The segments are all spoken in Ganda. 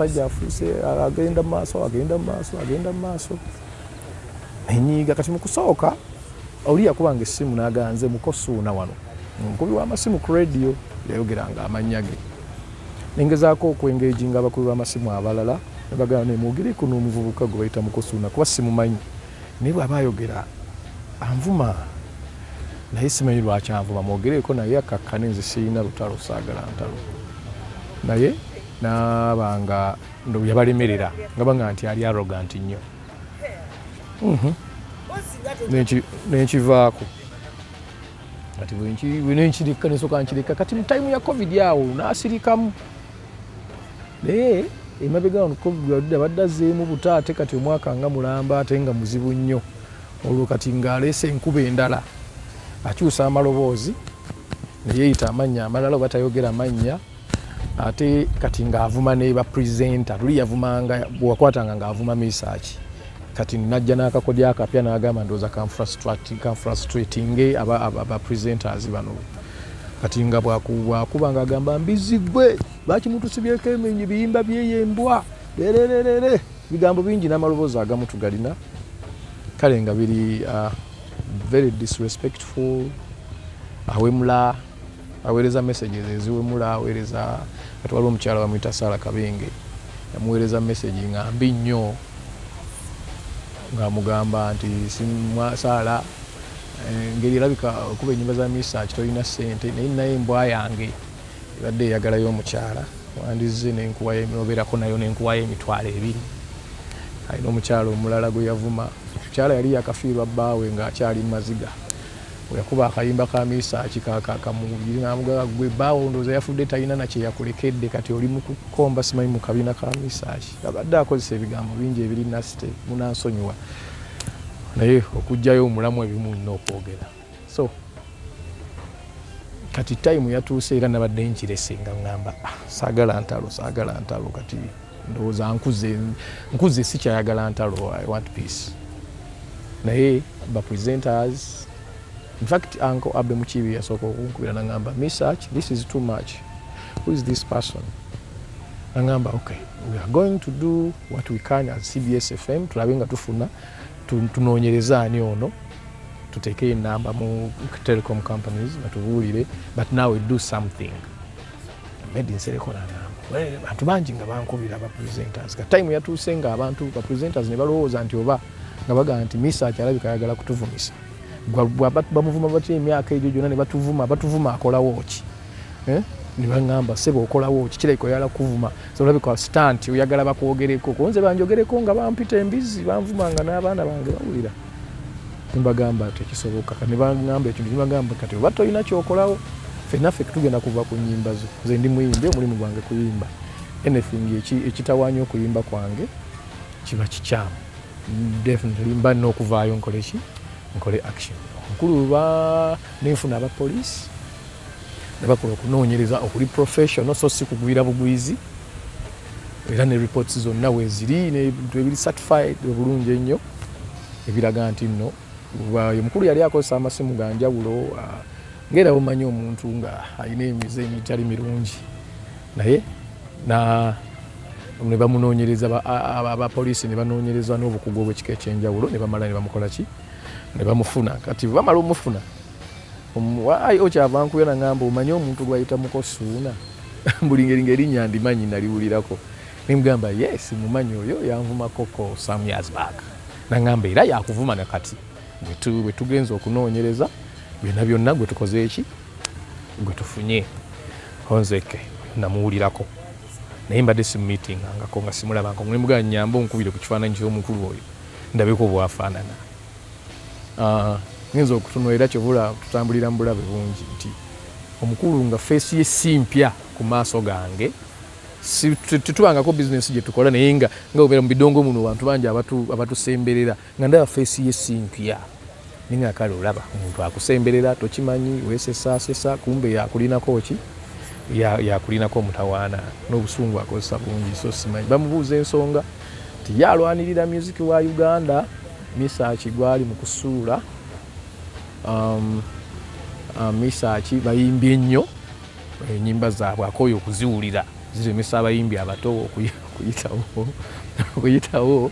omusajja afuuse agenda maaso enyiiga kati mu kusooka oli yakubanga essimu n'aganze mukosuuna wano omukubi w'amasimu ku radio yayogeranga amannya ge nengezaako okwengeejinga abakubi b'amasimu abalala ne bagamba nemwogereko n'omuvubuka gwe bayita mukosuuna kuba simumanyi naye bw'aba ayogera anvuma naye simanyi lwaki anvuma mwogereko naye akakkane nze sirina lutalo saagala ntalo naye n'abanga yabalemerera nga banga nti ali arrogant nnyo nenkivaako kati bwenenkirika nesooka nkirika kati mu time ya covid awo naasirikamu naye emabega wano covid abadde azzeemu butaate kati omwaka nga mulamba ate nga muzibu nnyo olwo kati ng'aleese enkuba endala akyusa amaloboozi neyeeyita amannya amalala oba tayogera amannya ate kati ng'avuma ne bapresenta luli yavumanga bwewakwatanga ng'avuma Mesaech kati najja n'akakodya akapya n'agamba ndowooza kanfrustrating abapresenters bano kati nga bwakuba ng'agamba mbizigwe bakimutusibyeko emenyi biyimba byeyembwa lererere bigambo bingi n'amaloboozi agamu tugalina kale nga biri very disrespectful awemula aweereza messages eziwemula aweereza kati waliwo omukyala bamuyita Saala Kabenge yamuweereza message nga mbi nnyo ng'amugamba nti Saala engeri erabika okuba ennyimba za Mesaech tolina ssente naye naye embwa yange ebadde eyagalayo omukyala wandizze n'obeerako nayo n'enkuwayo $2,000 alina omukyala omulala gwe yavuma omukyala yali yakafiirwa bbaawe ng'akyali maziga yakuba akayimba ka Mesaech kamuwulire n'amugaa gwe bbaawo ndowooza yafudde talina nakye yakulekedde kati oli mu kukomba simanyi mu kabiina ka Mesaech abadde akozesa ebigambo bingi ebiri nasite munansonyiwa naye okugjayo omulamu ebimu nina okwogera so kati time yatuuse era nabadde nkirese nga ngamba saagala ntalo kati ndowooza nkuze sikyayagala ntalo I want peace naye bapresenters in fact Uncle Abbe Mukibi yasooka okunkubira nangamba Mesaech this is too much who is this person nangamba okay we are going to do what we can as CBS FM tulabe nga tufuna tunoonyereza ani ono tuteeke enamba mu telecom companies batubuulire but now we do something made in Sereko nangamba bantu bangi nga bankubira abapresenters ka time yatuuse nga abantu bapresenters ne balowooza nti oba nga bagamba nti Mesaech alabika ayagala kutuvumisa bamuvuma batya emyaka egyo gyonna ne batuvuma akolawo ki ne baŋŋamba ssebo okolawo ki kirabika oyagala kuvuma so olabika stunt oyagala bakwogereko konze banjogereko nga bampita embizi banvumanga n'abaana bange bawulira nembagamba tekisoboka ne baŋŋamba ekintu nibagamba kati oba tolina kyokolawo ffennaffe tugenda kuva ku nnyimba zo nze ndi muyimbi omulimu gwange kuyimba anything ekitawaanya okuyimba kwange kiba kikyamu definitely mba nina okuvaayo nkole action omukulu nenfuna abapoliisi ne bakola okunoonyereza okuli professional so si kugwira bugwizi era ne reports zonna weeziri nebintu ebiri certified obulungi ennyo ebiraga nti nno omukulu yali akozesa amasimu ga njawulo ng'era omanyi omuntu nga alina emize emitali mirungi naye ne bamunoonyereza abapoliisi ne banoonyereza n'obukugu obw'ekika ekyenjawulo ne bamala ne bamukola ki ne bamufuna kati bamala omufuna okyava nkubira nangamba omanyi omuntu gwayita mukosuuna buli ngeri erinnya ndimanyi naliwulirako nemugamba yes mumanyi oyo yanvumakoko some years back nangamba era yakuvuma nakati bwe tugenza okunoonyereza byonna byonna gwe tukoze eki gwe tufunye onzeke namuwulirako naye mbadde simumiitingangako nga simulabangako nemugamba nyamba onkubire ku kifaananyi ky'omukulu oyo ndabeko bwafaanana ngenza okutunuulira kyovula tutambulira mu bulabe bungi nti omukulu nga feesi ye si mpya ku maaso gange tetubangako bizinesi gye tukola naye nga obeera mu bidongo muno bantu bangi abatusemberera nga ndaba feesi ye si mpya naye nga kale olaba omuntu akusemberera tokimanyi weesesaasesa kumbe yakulinako ki yakulinako omutawaana n'obusungu akozesa bungi so simanyi bamubuuza ensonga nti yalwanirira music wa Uganda Mesaech gwali mu kusuula Mesaech bayimbye nnyo ennyimba zaabwe akooye okuziwulira ziremesa abayimbi abato okuyitawo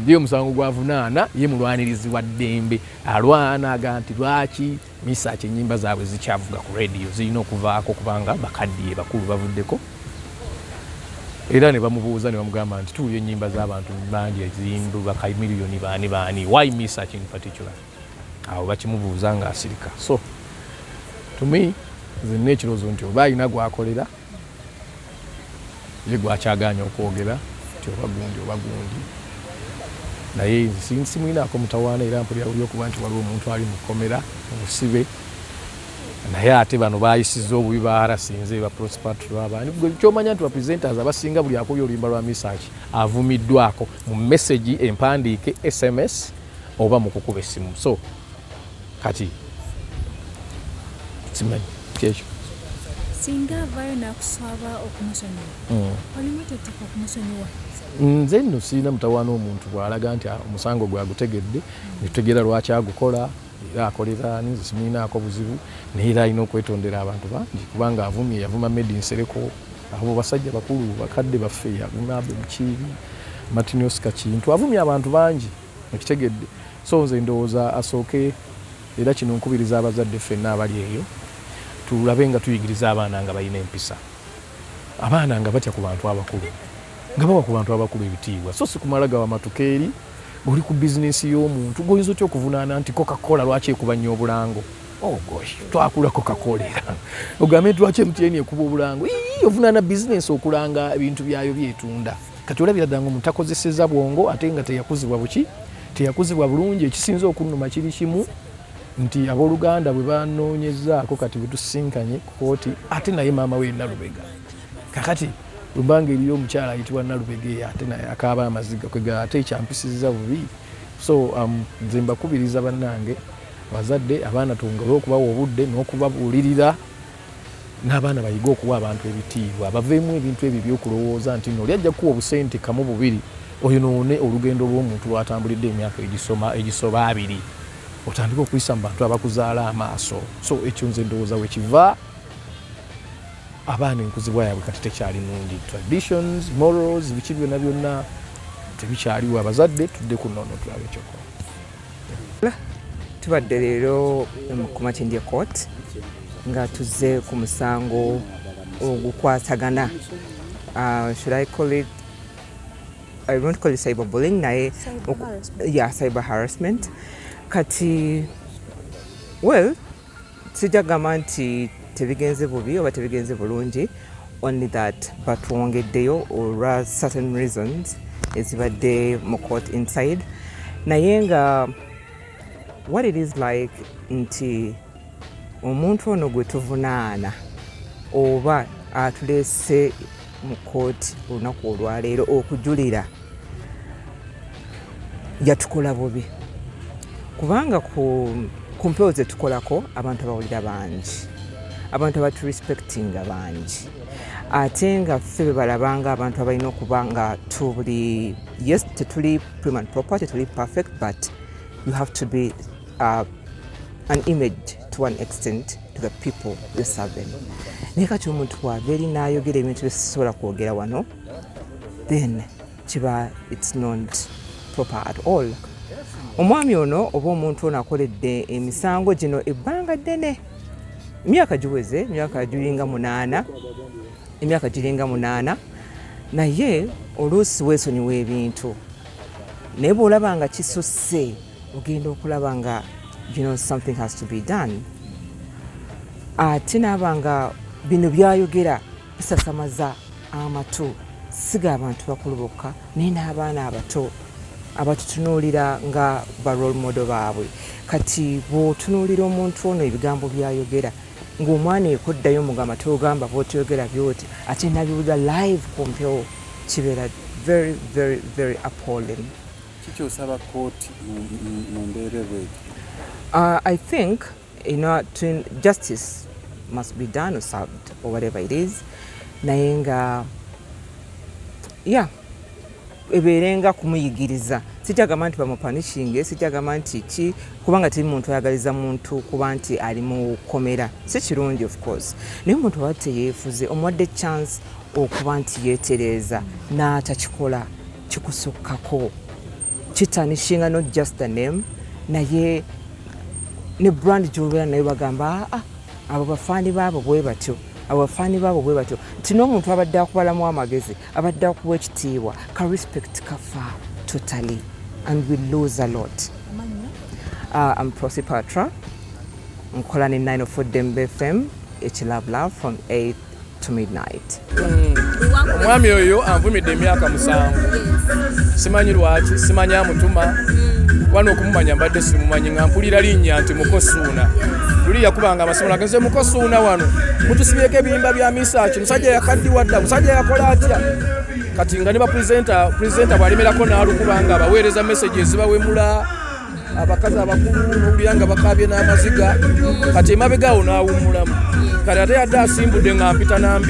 ye omusango gwavunaana ye mulwanirizi wa ddembe alwana aga nti lwaki Mesaech ennyimba zaabwe zikyavuga ku radio zirina okuvaako kubanga bakaddiye bakulu bavuddeko era ne bamubuuza ne bamugamba nti tuuyo ennyimba z'abantu bangi ezimbu bakamiliyoni baani why Mesaech in particular awo bakimubuuza ng'asirika so to me nze nina ekirowoozo nti oba alina gwakolera ye gwakyaganya okwogera nti oba gundi naye simwinaako mutawaana era mpulira buli okuba nti waliwo omuntu ali mu kkomera mu busibe naye ate bano bayisiza obubi baarasinze baprospatrwa abaani kyomanya nti bapresenters abasinga buli akubye oluyimba lwa Mesaech avumiddwako mu message empandiike SMS oba mu kukuba essimu so kati simanyi kyekyo singa avayo nakusaba okumusonyiwa olimu teteka okumusonyiwa nze nno sirina mutawaana omuntu bw'alaga nti omusango gwagutegedde netutegeera lwaki agukola era akolera nze simulinaako buzibu naye era alina okwetondera abantu bangi kubanga avumye yavuma Medi Nsereko abo basajja bakulu bakadde baffe yavuma Abe Mukiibi Martinus Kakintu avumye abantu bangi ekitegedde so nze ndowooza asooke era kino nkubiriza abazadde ffenna abali eyo tulabe nga tuyigiriza abaana nga balina empisa abaana nga batya ku bantu abakulu nga bawa ku bantu abakulu ebitiibwa so si kumala gawa matukeeri oli ku bizinesi y'omuntu goyinza otya okuvunaana nti Coca-Cola lwaki ekuba nnyo obulango oh gosh twakula Coca-Cola era ogambe nti lwaki MTN ekuba obulango ovunaana bizinesi okulanga ebintu byayo byetunda kati olabira ddanga omuntu akozeseza bwongo ate nga teyakuzibwa bulungi ekisinza okunnuma kiri kimu nti abooluganda bwe banoonyezaako kati bwe tusinkanye Kootti ate naye maama we Nalubega kakati lumbanga eriyo omukyala ayitibwa Nalubega ate naye akaaba amaziga kwega ate ekyampisiza bubi so nze mbakubiriza bannange abazadde abaana tungale okubawa obudde n'okubabuulirira n'abaana bayiga okuwa abantu ebitiibwa baveemu ebintu ebyo by'okulowooza nti nno lyajja kuwa obusente kamu bubiri oyo noone olugendo lw'omuntu lwatambulidde emyaka egisoba 2 otandika okuyisa mu bantu abakuzaala amaaso so ekyo nze ndowooza wekiva abaana enkuzibwa yaabwe kati tekyali nungi traditions morals biki byonna byonna tebikyaliwo abazadde tudde ku nnono tulabe ekyokola tubadde leero ku Makindye Court nga tuzze ku musango ogukwatagana should I call it I won't call it cyberbullying naye cyber harassment kati well sijagamba nti tebigenze bubi oba tebigenze bulungi only that batwongeddeyo or certain reasons ezibadde mu court inside naye nga what it is like nti omuntu ono gwe tuvunaana oba atulese mu court olunaku olwaleero okujulira yatukola bubi kubanga ku mpewo ze tukolako abantu abawulira bangi abantu abaturespectinga bangi ate nga ffe bebalabanga abantu abalina okuba nga tubuli yes tetuli prim and proper tetuli perfect but you have to be an image to an extent to the people you serve them naye kati omuntu bw'aba eri n'ayogera ebintu byesobola kwogera wano then kiba it's not proper at all omwami ono oba omuntu ono akoledde emisango gino ebbanga ddene emyaka giweze emyaka giringa 8 naye oluusi weesonyiwa ebintu naye bw'olaba nga kisusse ogenda okulaba nga something has to be done ate naaba nga bino byayogera bisasamaza amatu siga abantu bakulu bokka naye n'abaana abato abatutunuulira nga ba role model baabwe kati bw'otunuulira omuntu ono ebigambo byayogera ng'omwana ekoddayo mugamba togamba bw'otyogera byoti ate nabiwulira live ku mpewo kibeera very very very appalling. Kikyosaba Kootti mu mbeera bw'etyo? I think justice must be done or served or whatever it is naye nga ebeerenga kumuyigiriza sikyagamba nti bamupanishinge sikyagamba nti ki kubanga tiri muntu ayagaliza muntu kuba nti ali mu kkomera si kirungi of course naye omuntu aba teyeefuze omuwadde chance okuba nti yeetereeza n'atakikola kikusukkako kitanishinga not just the name naye ne brand gy'obeera naye bagamba abo bafaani baabo bwe batyo nti n'omuntu abadde akubalamu amagezi abadde akuwa ekitiibwa ka respect kafa totally and we lose a lot. I'm Prosi Patra nkola ne 904 Dembe FM Love from 8 to midnight. Omwami oyo anvumidde emyaka 7 simanyi lwaki simanyi amutuma wano okumumanya mbadde simumanyi nga mpulira linnya nti Mukosuuna luli yakubanga amasomo agenze Mukosuuna wano mutusibyeko ebiyimba bya Mesaech musajja yakaddiwa dda musajja yakola atya kati nga ne presenter bwalemerako n'alukubanga abaweereza messages bawemula abakazi abakulu n'owulira nga bakabye n'amaziga kati emabegaawo n'awummulamu kati ate yadde asimbudde nga mpita na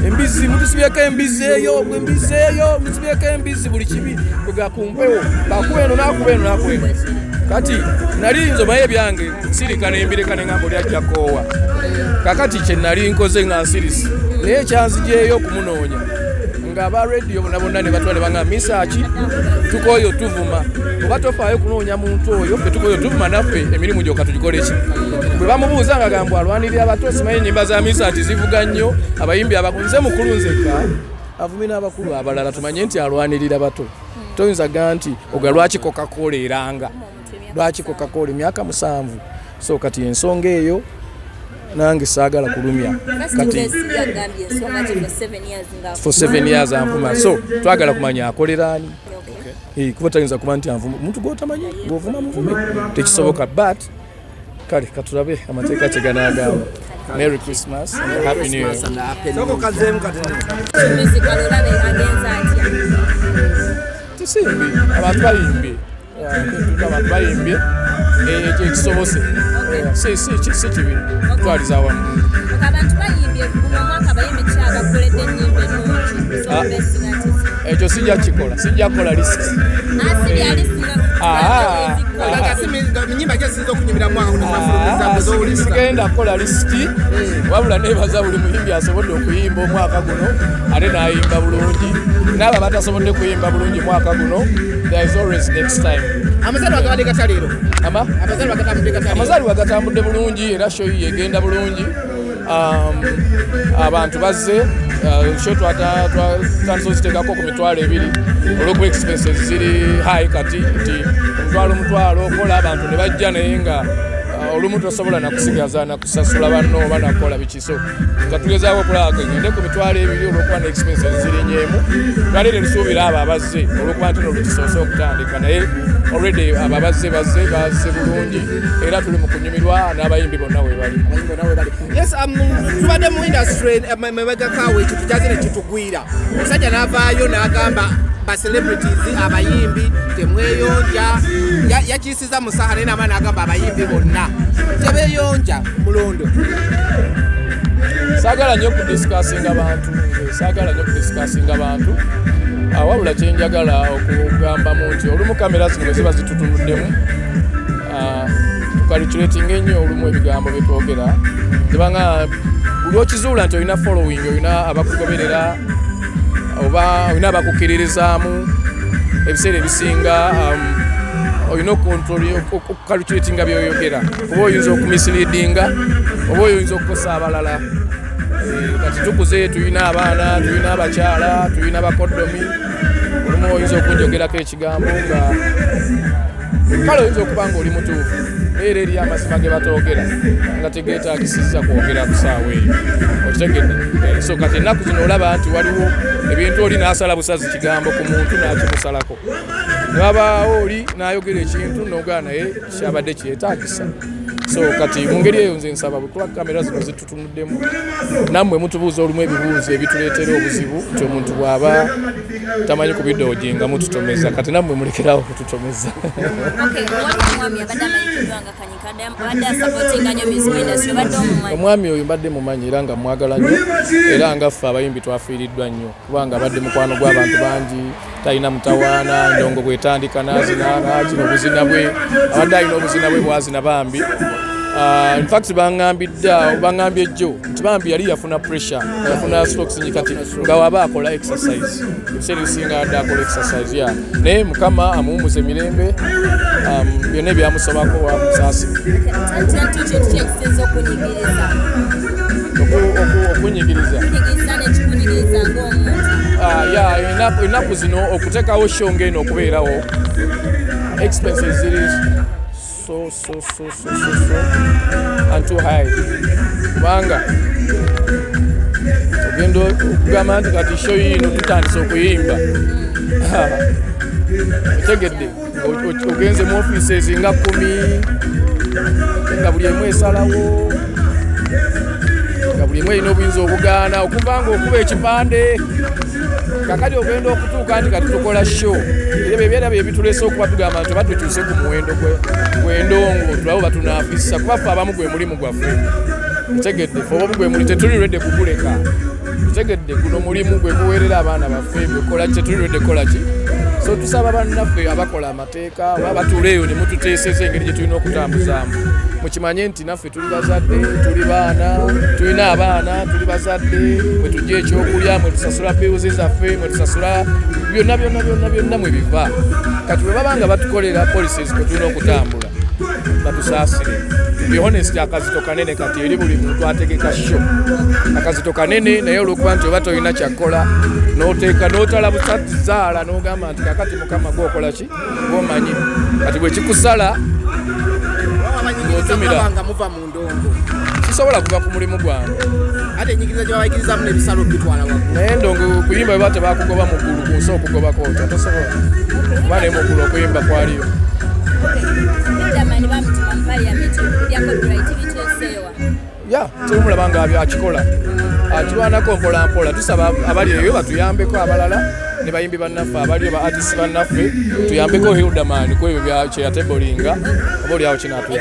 embizi mutusibyeko embizi eyo mutusibyeko embizi buli kibi tugakumpewo bakuba eno n'akuba eno kati nali nzomayo ebyange nsirika nembireka ne ngamba oli ajjakoowa kakati kye nali nkoze nga nsirisi naye ekyanzijeeyo okumunoonya ng'aba radio bonna ne batwale banga Mesaech tukoyo tuvuma oba tofaayo kunoonya muntu oyo ffe tukoyo tuvuma naffe emirimu gyokka tugikole ki bwe bamubuuza nga gamba alwanirira abato simanyi ennyimba za Mesaech zivuga nnyo abayimbi abakunze mukulu nzekka avumi n'abakulu abalala tumanye nti alwanirira bato toyinza ga nti oga lwaki Coca-Cola eranga lwaki Coca-Cola emyaka 7 so kati ensonga eyo nange saagala kulumya kati for 7 years anvuma so twagala kumanya akoleraani kuba tayinza kuba nti anvuma omuntu gw'otamanyi gw'ovuma muvume tekisoboka but kale katulabe amateeka kye ganaagamba. Merry Christmas and Happy New Year. Tisimbi abantu bayimbye ekisobose si kibi twaliza awamu abantu bayimbye buli omwaka bayimbe kyabakoledde ennyimba ennungi ekyo sijja kukola list sigenda kukola lisiti wabula nebaza buli muyimbi asobodde okuyimba omwaka guno ate n'ayimba bulungi n'abo batasobodde kuyimba bulungi mwaka guno there is always next time. Amazaalibwa gatambudde bulungi era show yegenda bulungi abantu bazze show twatandise oziteekako ku mitwalo 2 olwokuba expenses ziri high kati nti omutwalo okola abantu ne bajja naye nga olumu tosobola nakusigaza nakusasula banno oba nakola bikiso katugezaako okulaba ngende ku mitwalo 2 olwokuba ne expenses ziri nyeemu twalire lusuubira abo abazze olwokuba nti nolukisoose okutandika naye already ababazze bulungi era tuli mu kunyumirwa n'abayimbi bonna we bali. Yes, tubadde mu industry mebegakaawo ekyo tujaze ne kitugwira omusajja n'avaayo n'agamba ba celebrities abayimbi temweyonja yakisiza musaha naye n'aba n'agamba abayimbi bonna tebeeyonja mulondo. Saagala nnyo okudisikasinga abantu wabula kyenjagala okugambamu nti olumu kamera zino ziba zitutunuddemu tukalculatinga ennyo olumu ebigambo byetwogera tebanga buli okizuula nti olina following olina abakugoberera oba olina abakukkiririzaamu ebiseera ebisinga olina okukalculatinga byoyogera oba oyinza okumisleadinga oba oyinza okukosa abalala kati tukuze tulina abaana tulina abakyala tulina bakoddomi olumu oyinza okunjogerako ekigambo nga kale oyinza okuba nga oli mutuufu era eri amazima ge batoogera nga tegeetaagisiza kwogera ku saawa eyo okitegedde so kati ennaku zino olaba nti waliwo ebintu oli n'asala busazi kigambo ku muntu n'akimusalako newabaawo oli n'ayogera ekintu n'ogaa naye kyabadde kyetaagisa so kati mu ngeri eyo nze nsaba kuba kamera zino zitutunuddemu nammwe mutubuuza olumu ebibuuzo ebituleetera obuzibu nti omuntu bw'aba tamanyi ku bidoogi nga mututomeza kati nammwe mulekerawo okututomeza. Omwami oyo mbadde mumanyi era nga mwagala nnyo era nga ffe abayimbi twafiiriddwa nnyo kubanga abadde mukwano gw'abantu bangi talina mutawaana ndongo bwetandika n'azina kino obuzina bwe abadde alina obuzina bwe bwazina bambi In fact bangambye jjo nti bambi yali yafuna pressure yafuna strokes nyi kati nga waba akola exercise ebiseera ebisinga adde akola exercise ya naye mukama amuwumuza emirembe byonna ebyamusobako wamusaasira okunyigiriza ennaku zino okuteekawo show ng'eno okubeerawo expenses ziri so and too high kubanga ogenda okugamba nti kati show yino tutandise okuyimba otegedde ogenze mu offices nga 10 nga buli emu esalawo nga buli emu erina obuyinza obugaana okuva nga okuba ekipande kakati ogenda okutuuka nti kati tukola show era ebyera byebituleese okuba tugamba nti oba tukyuse ku muwendo gw'endongo tulabo batunaafisa kuba ffe abamu gwe mulimu gwaffe tutegedde fe oba gwe muli tetuli redde kuguleka tutegedde guno mulimu gwe guweerera abaana baffe byekola tetuli redde kola ki so tusaba bannaffe abakola amateeka oba batuuleeyo ne mututeeseza engeri gye tulina okutambuzaamu mukimanye nti naffe tuli bazadde tuli baana tulina abaana tuli bazadde mwe tujja ekyokulya mwe tusasula bills zaffe mwe tusasula byonna mwe biva kati bwe baba nga batukolera policies kwe tulina okutambula batusaasire be honest akazito kanene kati eri buli muntu ategeka sho akazito kanene naye olwokuba nti oba tolina kyakkola n'oteeka n'otala busatizaala n'ogamba nti kakati mukama gwokola ki gwomanyi kati bwe kikusala otumira muva mu ndongo kisobola kuva ku mulimu gwange ate enyigiriza gye babayigirizamu n'ebisalo bitwala waggulu naye ndongo kuyimba bwe tebakugoba mu ggulu ku nsi okugobako otyo tosobola kuba naye mu ggulu okuyimba kwaliyo ya temulaba nga akikola akirwanako mpolampola tusaba abali eyo batuyambeko abalala ne bayimbi bannaffe abali ba artist bannaffe tuyambeko Hildaman ku ebyo kyeyatebolinga oba oliawo kinaatuyamba